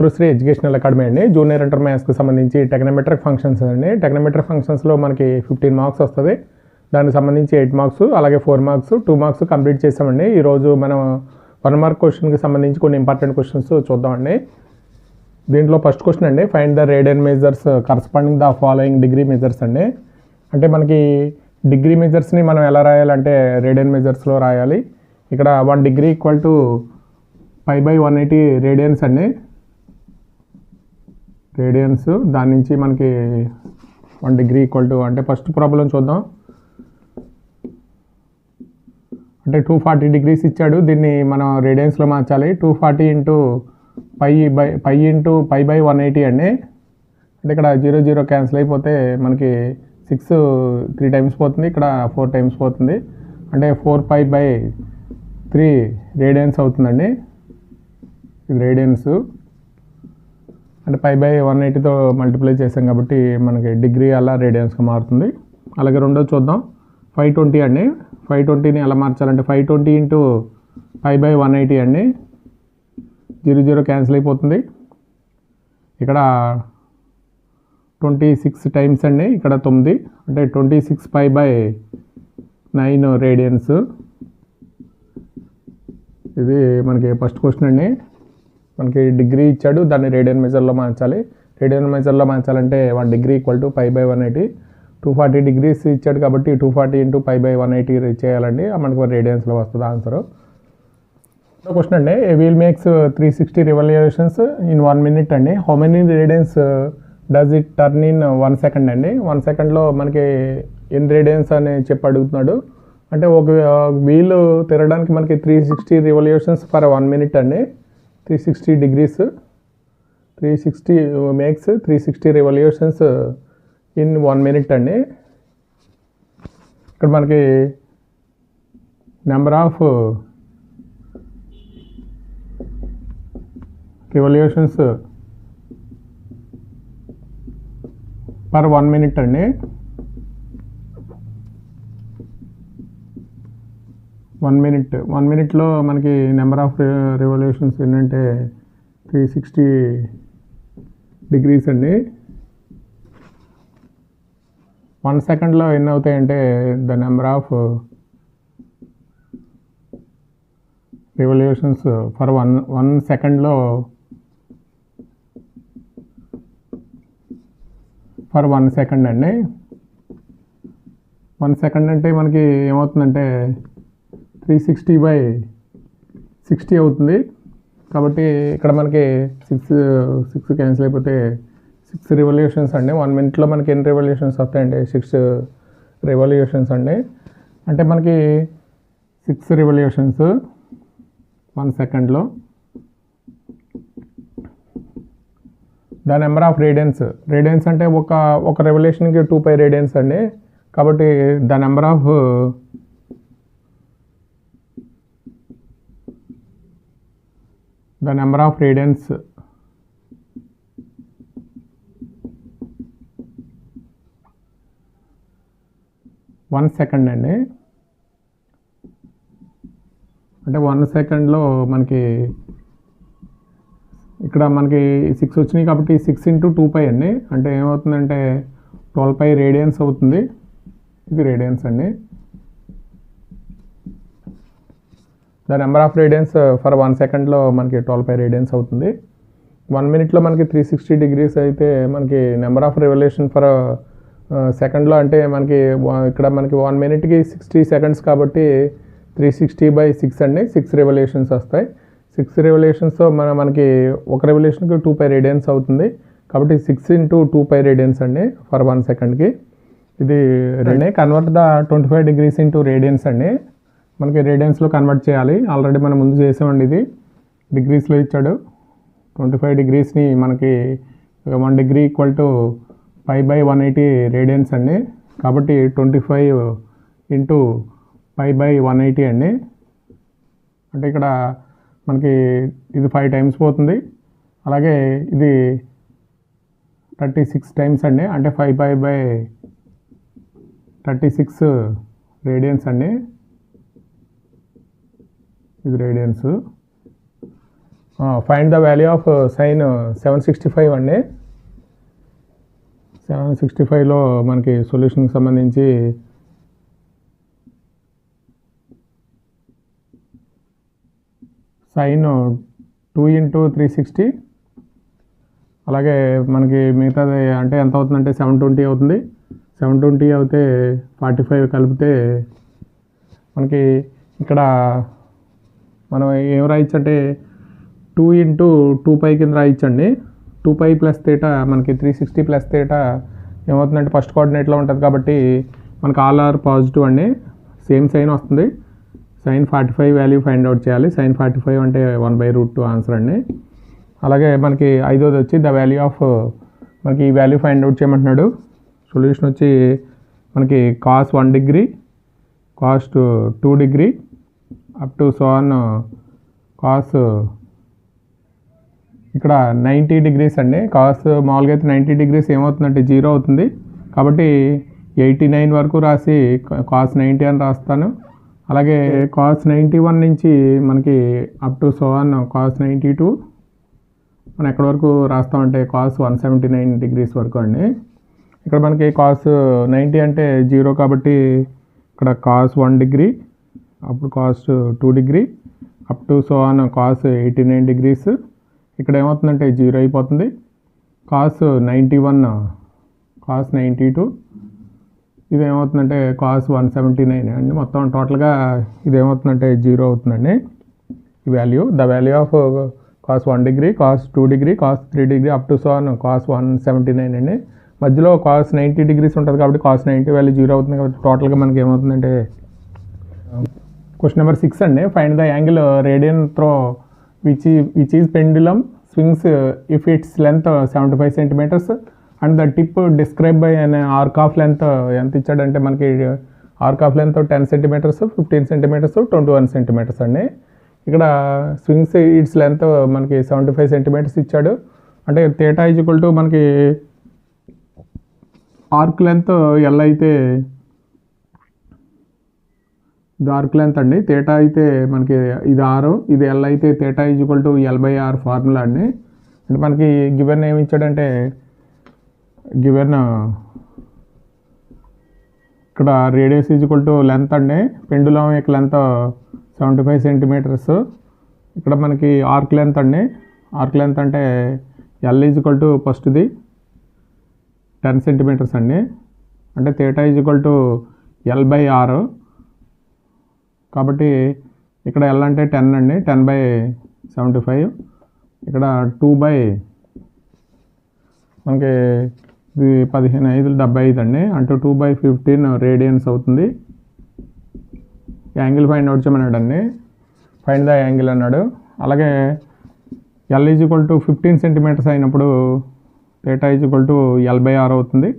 మాతృశ్రీ educational academy అండి. Junior inter మ్యాథ్స్కి సంబంధించి టెక్నోమెట్రిక్ functions అండి. టెక్నోమెట్రిక్ ఫంక్షన్స్లో మనకి 15 మార్క్స్ వస్తుంది. దానికి సంబంధించి 8 మార్క్స్ అలాగే 4 మార్క్స్ 2 మార్క్స్ కంప్లీట్ చేసామండి. ఈరోజు మనం 1 మార్క్ క్వశ్చన్కి సంబంధించి కొన్ని ఇంపార్టెంట్ క్వశ్చన్స్ చూద్దామండి. దీంట్లో ఫస్ట్ క్వశ్చన్ అండి, find the radian measures corresponding the following degree measures అండి. అంటే మనకి డిగ్రీ మెజర్స్ని మనం ఎలా రాయాలంటే రేడియన్ మెజర్స్లో రాయాలి. ఇక్కడ 1 డిగ్రీ ఈక్వల్ టు π/180 రేడియన్స్ అండి. రేడియన్స్ దాని నుంచి మనకి 1 డిగ్రీ ఈక్వల్ టు అంటే ఫస్ట్ ప్రాబ్లం చూద్దాం. అంటే 240 డిగ్రీస్ ఇచ్చాడు, దీన్ని మనం రేడియన్స్లో మార్చాలి. 240 ఇంటూ పై ఇంటూ π/180 అండి. అంటే ఇక్కడ 0 0 క్యాన్సిల్ అయిపోతే మనకి 6 3 టైమ్స్ పోతుంది, ఇక్కడ 4 టైమ్స్ పోతుంది. అంటే 4π/3 రేడియన్స్ అవుతుందండి. ఇది రేడియన్స్ అంటే π/180తో మల్టిప్లై చేసాం కాబట్టి మనకి డిగ్రీ అలా రేడియన్స్గా మారుతుంది. అలాగే రెండోది చూద్దాం, 520 అండి. 520ని ఎలా మార్చాలంటే 520 ఇంటూ π/180 అండి. 0 0 క్యాన్సిల్ అయిపోతుంది. ఇక్కడ 26 టైమ్స్ అండి, ఇక్కడ 9 అంటే 26 π/9 రేడియన్స్. ఇది మనకి ఫస్ట్ క్వశ్చన్ అండి. మనకి డిగ్రీ ఇచ్చాడు, దాన్ని రేడియన్ మెజర్లో మార్చాలి. రేడియన్ మెజర్లో మార్చాలంటే 1 డిగ్రీ ఈక్వల్ టు π/180. 240 డిగ్రీస్ ఇచ్చాడు కాబట్టి 240 ఇంటూ π/180 చేయాలండి, మనకు రేడియన్స్లో వస్తుంది ఆన్సర్. క్వశ్చన్ అండి, a wheel makes 360 revolutions in 1 minute అండి. How many radians does it turn in 1 second అండి. 1 సెకండ్లో మనకి ఎన్ని రేడియన్స్ అని చెప్పి అడుగుతున్నాడు. అంటే ఒక వీల్ తిరగడానికి మనకి 360 రివల్యూషన్స్ ఫర్ 1 మినిట్ అండి. 360 degrees 360 makes 360 revolutions in 1 minute అండి. ఇక్కడ మనకి number of revolutions per 1 minute అండి. 1 మినిట్లో మనకి నెంబర్ ఆఫ్ రివల్యూషన్స్ ఏంటంటే 360 డిగ్రీస్ అండి. 1 సెకండ్లో ఎన్ని అవుతాయంటే the number of revolutions for 1 సెకండ్లో ఫర్ 1 సెకండ్ అండి. 1 సెకండ్ అంటే మనకి ఏమవుతుందంటే 360/60 అవుతుంది. కాబట్టి ఇక్కడ మనకి 6 క్యాన్సిల్ అయిపోతే 6 రివల్యూషన్స్ అండి. 1 మినిట్లో మనకి ఎన్ని రివల్యూషన్స్ వస్తాయండి? 6 రివల్యూషన్స్ అండి. అంటే మనకి 6 రివల్యూషన్స్ 1 సెకండ్లో. ద నెంబర్ ఆఫ్ రేడియన్స్ అంటే ఒక రెవల్యూషన్కి 2π రేడియన్స్ అండి. కాబట్టి the number of radians 1 second అండి. అంటే 1 సెకండ్లో మనకి ఇక్కడ మనకి 6 వచ్చినాయి కాబట్టి 6 ఇంటూ 2π అండి. అంటే ఏమవుతుందంటే 12π రేడియన్స్ అవుతుంది. ఇది రేడియన్స్ అండి. The number of radians for 1 సెకండ్లో మనకి 12π రేడియన్స్ అవుతుంది. 1 మినిట్లో మనకి 360 డిగ్రీస్ అయితే మనకి నెంబర్ ఆఫ్ రివల్యూషన్ ఫర్ సెకండ్లో అంటే మనకి ఇక్కడ మనకి 1 మినిట్కి 60 సెకండ్స్ కాబట్టి 360/6 అండి. 6 రివల్యూషన్స్ వస్తాయి. 6 రివల్యూషన్స్తో మనకి ఒక రెవల్యూషన్కి 2π రేడియన్స్ అవుతుంది. కాబట్టి 6 ఇంటూ 2π రేడియన్స్ అండి ఫర్ 1 సెకండ్కి. ఇది convert the 25 degrees into radians అండి. మనకి రేడియన్స్లో కన్వర్ట్ చేయాలి. ఆల్రెడీ మనం ముందు చేసామండి. ఇది డిగ్రీస్లో ఇచ్చాడు. 25 డిగ్రీస్ని మనకి 1 డిగ్రీ ఈక్వల్ టు π/180 రేడియన్స్ అండి. కాబట్టి 25 ఇంటూ π/180 అండి. అంటే ఇక్కడ మనకి ఇది 5 టైమ్స్ పోతుంది. అలాగే ఇది 36 టైమ్స్ అండి. అంటే 5π/36 రేడియన్స్ అండి. ఇది radians. Find the value of sine 765 అండి. 765లో మనకి సొల్యూషన్కి సంబంధించి సైన్ 2 × 360, అలాగే మనకి మిగతాది అంటే ఎంత అవుతుందంటే 720 అవుతుంది. 720 అవుతే 45 కలిపితే మనకి ఇక్కడ మనం ఏం రాయొచ్చు అంటే 2 × 2π కింద రాయొచ్చండి. 2π + θ మనకి 360 + θ ఏమవుతుందంటే ఫస్ట్ కోఆర్డినేట్లో ఉంటుంది కాబట్టి మనకి ఆల్ ఆర్ పాజిటివ్ అండి. సేమ్ సైన్ వస్తుంది. sin 45 వాల్యూ ఫైండ్ అవుట్ చేయాలి. sin 45 అంటే 1/√2 ఆన్సర్ అండి. అలాగే మనకి ఐదోది వచ్చి ద వాల్యూ ఆఫ్ మనకి ఈ వాల్యూ ఫైండ్ అవుట్ చేయమంటున్నాడు. సొల్యూషన్ వచ్చి మనకి cos 1 degree, cos 2 degree up to so on cos ఇక్కడ 90 డిగ్రీస్ అండి. కాస్ మామూలుగా అయితే 90 డిగ్రీస్ ఏమవుతుందంటే 0 అవుతుంది. కాబట్టి 89 వరకు రాసి cos 90 అని రాస్తాను. అలాగే cos 91 నుంచి మనకి up to so on cos 92 మనం ఎక్కడి వరకు రాస్తామంటే cos 179 డిగ్రీస్ వరకు అండి. ఇక్కడ మనకి cos 90 అంటే 0 కాబట్టి ఇక్కడ cos 1 డిగ్రీ, అప్పుడు cos 2 degree up to so on cos 89 degrees. ఇక్కడ ఏమవుతుందంటే 0 అయిపోతుంది. cos 91, cos 92 ఇది ఏమవుతుందంటే cos 179 అండి. మొత్తం టోటల్గా ఇది ఏమవుతుందంటే 0 అవుతుందండి ఈ value. The value of cos 1 degree, cos 2 degree, cos 3 degree up to so on cos 179 అండి. మధ్యలో cos 90 డిగ్రీస్ ఉంటుంది కాబట్టి cos 90 వాల్యూ 0 అవుతుంది కాబట్టి టోటల్గా మనకి ఏమవుతుందంటే క్వశ్చన్ నెంబర్ 6 అండి. Find the angle radian through which is pendulum swings if its length 75 centimetres and the tip describe by an arc of length ఎంత ఇచ్చాడంటే మనకి arc of length 10 centimetres, 15 centimetres, 21 centimetres అండి. ఇక్కడ స్వింగ్స్ ఇట్స్ లెంత్ మనకి 75 centimetres ఇచ్చాడు. అంటే θ = మనకి arc length L అయితే ఇది ఆర్క్ లెంత్ అండి. θ అయితే మనకి ఇది ఆర్, ఇది ఎల్ అయితే θ = L/R ఫార్ములా అండి. అంటే మనకి గివెన్ ఏమి ఇచ్చాడంటే గివెన్ ఇక్కడ రేడియస్ లెంత్ అండి. పెండులం యొక్క లెంత్ 75 సెంటీమీటర్స్. ఇక్కడ మనకి ఆర్క్ లెంత్ అండి. ఆర్క్ లెంత్ అంటే L ఫస్ట్ది 10 సెంటీమీటర్స్ అండి. అంటే θ = L/R కాబట్టి ఇక్కడ L అంటే 10 అండి. 10/75 ఇక్కడ 2 మనకి ఇది 15×5 అండి. అంటే 2/15 రేడియన్స్ అవుతుంది. యాంగిల్ ఫైండ్ అవుట్ చేయమన్నాడు అండి. ఫైండ్ ద యాంగిల్ అన్నాడు. అలాగే L = 15 సెంటీమీటర్స్ అయినప్పుడు θ = L/R అవుతుంది.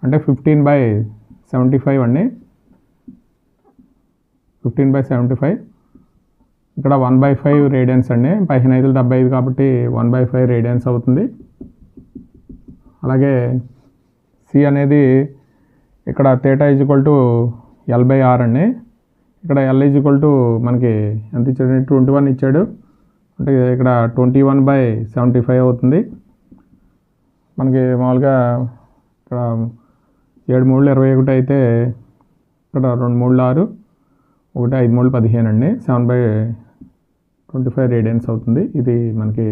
అంటే 15/75 అండి. 15/75 ఇక్కడ 1/5 రేడియన్స్ అండి. 15×5 కాబట్టి 1/5 రేడియన్స్ అవుతుంది. అలాగే సి అనేది ఇక్కడ θ = L/R అండి. ఇక్కడ L మనకి ఎంత ఇచ్చాడు, 21 ఇచ్చాడు. అంటే ఇక్కడ 21/75 అవుతుంది. మనకి మామూలుగా ఇక్కడ 7 3 21 అయితే ఇక్కడ 2 3 6, 1 5 3 15 అండి. 7/25 రేడియన్స్ అవుతుంది. ఇది మనకి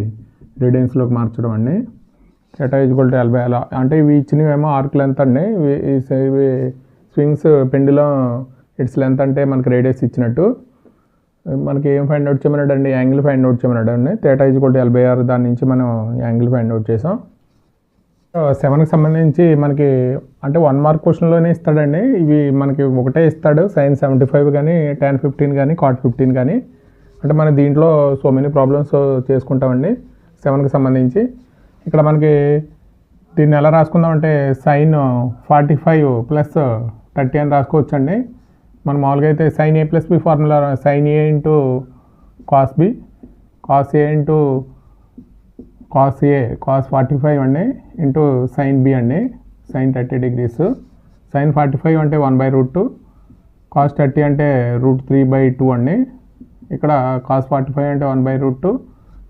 రేడియన్స్లోకి మార్చడం అండి. θ = L/R అంటే ఇవి ఇచ్చినవేమో ఆర్క్ లెంత్ అండి. ఇవి స్వింగ్స్ పెండులం ఇట్స్ లెంత్ అంటే మనకి రేడియస్ ఇచ్చినట్టు. మనకి ఏం ఫైండ్ అవుట్ చేయమన్నాడు అండి, యాంగిల్ ఫైండ్ అవుట్ చేయమన్నాడు అండి. θ = L/R దాని నుంచి మనం యాంగిల్ ఫైండ్ అవుట్ చేసాం. 7కి సంబంధించి మనకి అంటే 1 మార్క్ క్వశ్చన్లోనే ఇస్తాడండి. ఇవి మనకి ఒకటే ఇస్తాడు, sin 75 కానీ, tan 15 కానీ, cot 15 కానీ. అంటే మన దీంట్లో సో మెనీ ప్రాబ్లమ్స్ చేసుకుంటామండి 7కి సంబంధించి. ఇక్కడ మనకి దీన్ని ఎలా రాసుకుందామంటే sin 45 + 30 అని రాసుకోవచ్చండి. మనం మామూలుగా అయితే sin A + B formula sin A × cos B, cos A × cos A, cos 45 అండి ఇంటూ sin B అండి, sin 30 డిగ్రీస్. sin 45 అంటే 1/√2, cos 30 అంటే √3/2 అండి. ఇక్కడ cos 45 అంటే 1/√2,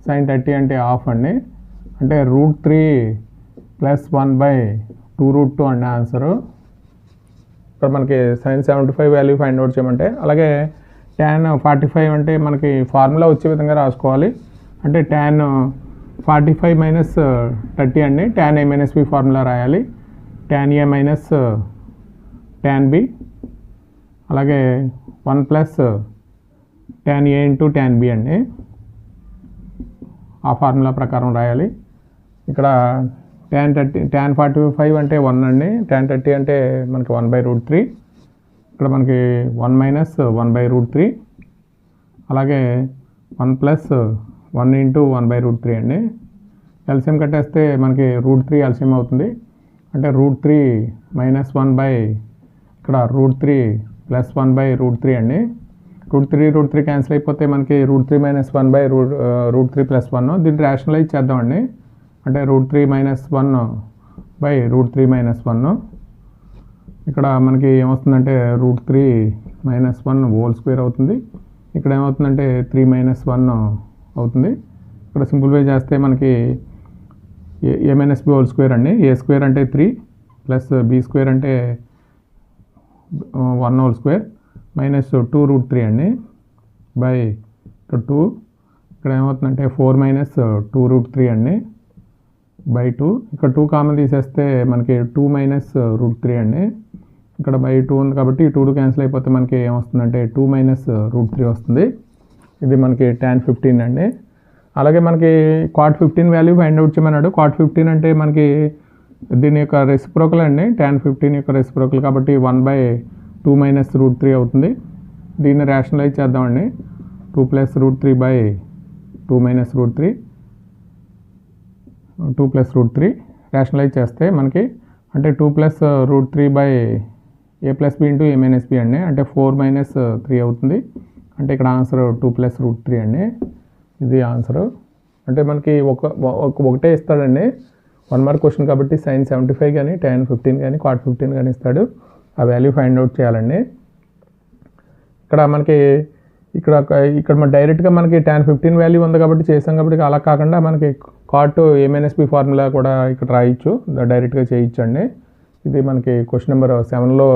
sin 30 అంటే హాఫ్ అండి, అంటే √3 + 1/2√2 అండి ఆన్సరు. ఇక్కడ మనకి sin 75 వాల్యూ ఫైండ్ అవుట్ చేయమంటే, అలాగే tan 45 అంటే మనకి ఫార్ములా వచ్చే విధంగా రాసుకోవాలి. అంటే tan 45 - 30 అండి, tan A - B ఫార్ములా రాయాలి. tan A - tan B, అలాగే 1 + tan A × tan B అండి, ఆ ఫార్ములా ప్రకారం రాయాలి. ఇక్కడ tan 45 అంటే 1 అండి, tan 30 అంటే మనకి 1/√3. ఇక్కడ మనకి 1 - 1/√3, అలాగే 1 + 1 × 1/√3 అండి. ఎల్సిఎం కట్టేస్తే మనకి √3 ఎల్సిఎం అవుతుంది. అంటే √3 - 1 ఇక్కడ √3 + 1/√3 అండి. √3 క్యాన్సిల్ అయిపోతే మనకి √3 - 1/√3 + 1. దీన్ని రేషనలైజ్ చేద్దామండి. అంటే √3 - 1/√3 - 1. ఇక్కడ మనకి ఏమవుతుందంటే √3 - 1 హోల్ స్క్వేర్ అవుతుంది. ఇక్కడ ఏమవుతుందంటే 3 - 1 అవుతుంది. ఇక్కడ సింప్లిఫై చేస్తే మనకి A - B హోల్ స్క్వేర్ అండి. A స్క్వేర్ అంటే 3 + B స్క్వేర్ అంటే 1 హోల్ స్క్వేర్ -2√3 అండి బై 2. ఇక్కడ ఏమవుతుందంటే 4 - 2√3 అండి బై 2. ఇక్కడ 2 కామన్ తీసేస్తే మనకి 2 - √3 అండి. ఇక్కడ బై 2 ఉంది కాబట్టి 2 క్యాన్సిల్ అయిపోతే మనకి ఏమొస్తుందంటే 2 - √3 వస్తుంది. ఇది మనకి tan 15 అండి. అలాగే మనకి cot 15 వాల్యూ ఫైండ్ అవుట్ చేయమన్నాడు. cot 15 అంటే మనకి దీని యొక్క రెసిప్రోకల్ అండి, tan 15 యొక్క రెసిప్రోకల్ కాబట్టి 1/2 - √3 అవుతుంది. దీన్ని రేషనలైజ్ చేద్దామండి. 2 + √3/2 - √3, 2 + √3 రేషనలైజ్ చేస్తే మనకి అంటే 2 + √3/A + B × A - B అండి, అంటే 4 - 3 అవుతుంది. అంటే ఇక్కడ ఆన్సర్ 2 + √3 అండి. ఇది ఆన్సరు. అంటే మనకి ఒకటే ఇస్తాడండి, 1 మార్క్ క్వశ్చన్ కాబట్టి sin 75 కానీ tan 15 కానీ cot 15 కానీ ఇస్తాడు. ఆ వాల్యూ ఫైండ్ అవుట్ చేయాలండి. ఇక్కడ మనకి ఇక్కడ డైరెక్ట్గా మనకి tan 15 వాల్యూ ఉంది కాబట్టి చేసాం కాబట్టి అలా కాకుండా మనకి cot A - B ఫార్ములా కూడా ఇక్కడ రాయొచ్చు, డైరెక్ట్గా చేయొచ్చండి. ఇది మనకి క్వశ్చన్ నెంబర్ 7లో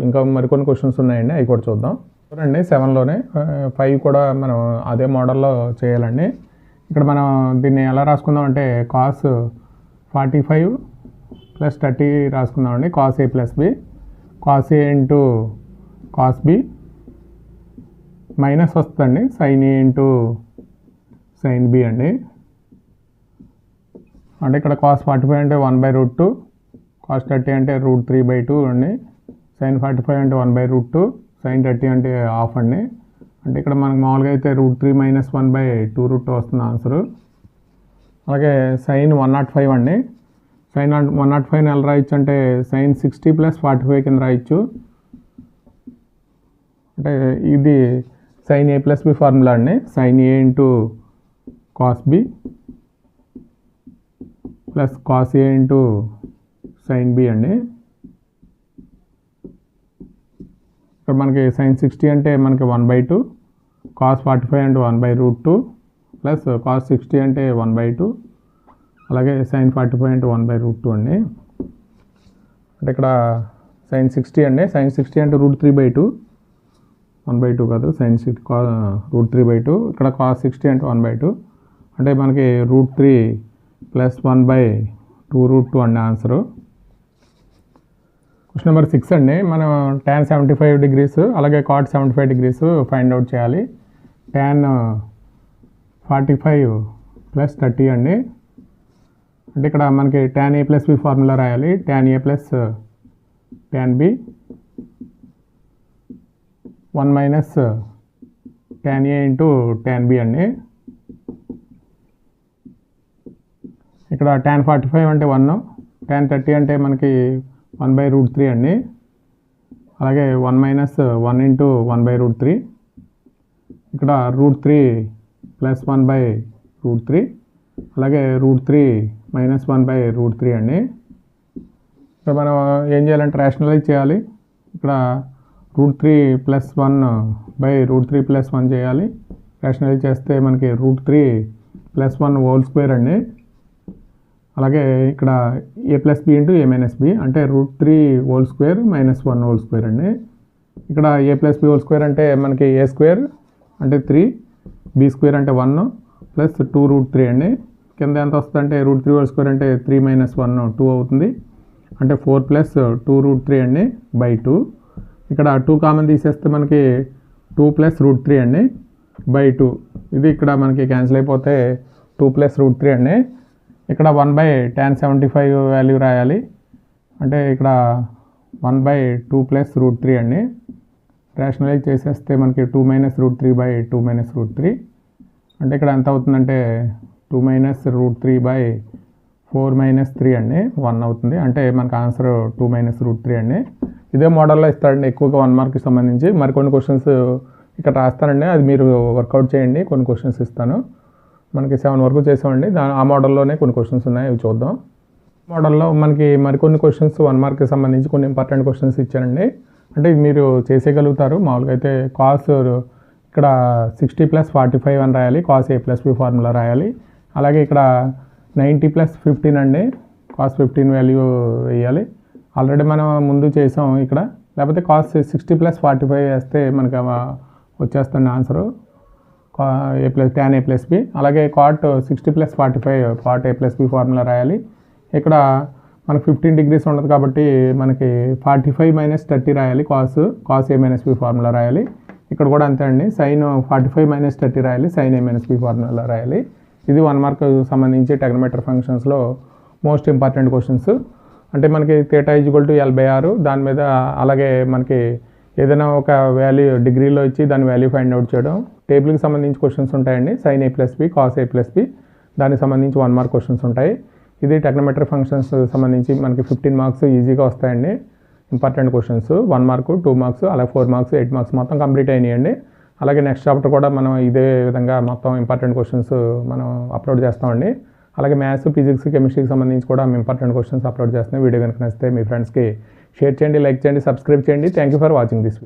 ఇంకా మరికొన్ని క్వశ్చన్స్ ఉన్నాయండి, అవి కూడా చూద్దాం. చూడండి 7లోనే 5 కూడా మనం అదే మోడల్లో చేయాలండి. ఇక్కడ మనం దీన్ని ఎలా రాసుకుందాం అంటే cos 45 + 30 రాసుకుందామండి. cos A + B, cos A × cos B minus వస్తుందండి sin A × sin B అండి. అంటే ఇక్కడ cos 45 అంటే 1/√2, cos 30 అంటే √3/2 అండి, sin 45 అంటే 1/√2, sin 30 అంటే హాఫ్ అండి. అంటే ఇక్కడ మనకు మామూలుగా అయితే √3 - 1/2√2 వస్తుంది ఆన్సరు. అలాగే sin 105 అండి. sin 105 ఎలా రాయొచ్చు అంటే sin 60 + 45 కింద రాయొచ్చు. అంటే ఇది sin A + B ఫార్ములా అండి, sin A × cos B + cos A × sin B అండి. ఇక్కడ మనకి sin 60 అంటే మనకి 1/2, cos 45 అంటే 1/√2 + cos 60 అంటే 1/2, అలాగే sin 45 అంటే 1/√2 అండి. అంటే ఇక్కడ sin 60 అండి, sin 60 అంటే √3/2, 1/2 కాదు, sin 60 √3/2. ఇక్కడ cos 60 అంటే 1/2, అంటే మనకి √3 + 1/2√2 అండి ఆన్సరు. క్వశ్చన్ నెంబర్ 6 అండి. మనం tan 75 degrees అలాగే cot 75 degrees ఫైండ్ అవుట్ చేయాలి. tan 45 + 30 అండి. అంటే ఇక్కడ మనకి tan A + B ఫార్ములా రాయాలి. tan A + tan B 1 - tan A × tan B అండి. ఇక్కడ tan 45 అంటే 1, tan 30 అంటే మనకి 1/√3 అండి. అలాగే 1 - 1 × 1/√3, ఇక్కడ √3 + 1/√3, అలాగే √3 - 1/√3 అండి. ఇక్కడ మనం ఏం చేయాలంటే రేషనలైజ్ చేయాలి. ఇక్కడ √3 + 1/√3 + 1 చేయాలి. రేషనలైజ్ చేస్తే మనకి √3 ప్లస్ 1 హోల్ స్క్వేర్ అండి. అలాగే ఇక్కడ a plus B into a minus B అంటే √3 whole square minus 1 whole square అండి. ఇక్కడ a plus B whole square అంటే మనకి a స్క్వేర్ అంటే 3, b స్క్వేర్ అంటే 1 ప్లస్ 2√3 అండి. కింద ఎంత వస్తుంది అంటే √3 హోల్ స్క్వేర్ అంటే 3 మైనస్ 1 2 అవుతుంది. అంటే 4 ప్లస్ 2√3 అండి బై 2. ఇక్కడ 2 కామన్ తీసేస్తే మనకి 2 ప్లస్ √3 అండి బై 2. ఇది ఇక్కడ మనకి క్యాన్సిల్ అయిపోతే 2 ప్లస్ √3 అండి. ఇక్కడ 1/tan75 వాల్యూ రాయాలి. అంటే ఇక్కడ 1/2 ప్లస్ √3 అండి. రేషనలైజ్ చేసేస్తే మనకి 2 మైనస్ √3 బై 2 మైనస్ √3 అంటే ఇక్కడ ఎంత అవుతుందంటే 2 మైనస్ √3 బై 4 మైనస్ 3 అండి 1 అవుతుంది. అంటే మనకు ఆన్సర్ 2 మైనస్ √3 అండి. ఇదే మోడల్లో ఇస్తాడండి ఎక్కువగా 1 మార్క్కి సంబంధించి. మరికొన్ని క్వశ్చన్స్ ఇక్కడ రాస్తానండి, అది మీరు వర్కౌట్ చేయండి. కొన్ని క్వశ్చన్స్ ఇస్తాను. మనకి 7 వరకు చేసామండి. ఆ మోడల్లోనే కొన్ని క్వశ్చన్స్ ఉన్నాయి, అవి చూద్దాం. మోడల్లో మనకి మరికొన్ని క్వశ్చన్స్ 1 మార్క్కి సంబంధించి కొన్ని ఇంపార్టెంట్ క్వశ్చన్స్ ఇచ్చానండి. అంటే మీరు చేసేయగలుగుతారు. మామూలుగా అయితే కాస్ ఇక్కడ 60 ప్లస్ 45 అని రాయాలి. Cos a plus B formula రాయాలి. అలాగే ఇక్కడ 90 ప్లస్ 15 అండి. కాస్ 15 వాల్యూ వేయాలి. ఆల్రెడీ మనం ముందు చేసాం ఇక్కడ. లేకపోతే కాస్ 60 ప్లస్ 45 వేస్తే మనకి వచ్చేస్తుంది answer tan a plus B. అలాగే cot 60 plus 45 cot a plus B formula రాయాలి. ఇక్కడ మనకు 15 డిగ్రీస్ ఉండదు కాబట్టి మనకి 45 మైనస్ 30 రాయాలి. Cos a minus B formula రాయాలి. ఇక్కడ కూడా అంతే అండి. సైన్ 45 మైనస్ 30 రాయాలి. Sine a minus B formula రాయాలి. ఇది 1 మార్క్ సంబంధించి టెగ్నోమెట్రీ ఫంక్షన్స్లో మోస్ట్ ఇంపార్టెంట్ క్వశ్చన్స్. అంటే మనకి θ = L/R దాని మీద, అలాగే మనకి ఏదైనా ఒక వాల్యూ డిగ్రీలో ఇచ్చి దాని వాల్యూ ఫైండ్ అవుట్ చేయడం. టేబుల్కి సంబంధించి క్వశ్చన్స్ ఉంటాయండి. Sine a plus B, cos a plus B, దానికి సంబంధించి 1 మార్క్ క్వశ్చన్స్ ఉంటాయి. ఇది టెగ్నోమెట్రీ ఫంక్షన్స్ సంబంధించి మనకి 15 మార్క్స్ ఈజీగా వస్తాయండి. ఇంపార్టెంట్ క్వశ్చన్స్ 1 మార్కు, 2 మార్క్స్, అలాగే 4 మార్క్స్, 8 మార్క్స్ మొత్తం కంప్లీట్ అయినాయండి. అలాగే నెక్స్ట్ చాప్టర్ కూడా మనం ఇదే విధంగా మొత్తం ఇంపార్టెంట్ క్వశ్చన్స్ మనం అప్లోడ్ చేస్తామండి. అలాగే మ్యాథ్స్, ఫిజిక్స్, కెమిస్ట్రీకి సంబంధించి కూడా ఇంపార్టెంట్ క్వశ్చన్స్ అప్లోడ్ చేస్తున్నాయి. వీడియో కనుక నచ్చితే మీ ఫ్రెండ్స్కి షేర్ చేయండి, లైక్ చేయండి, సబ్స్క్రైబ్ చేయండి. Thank you for watching this.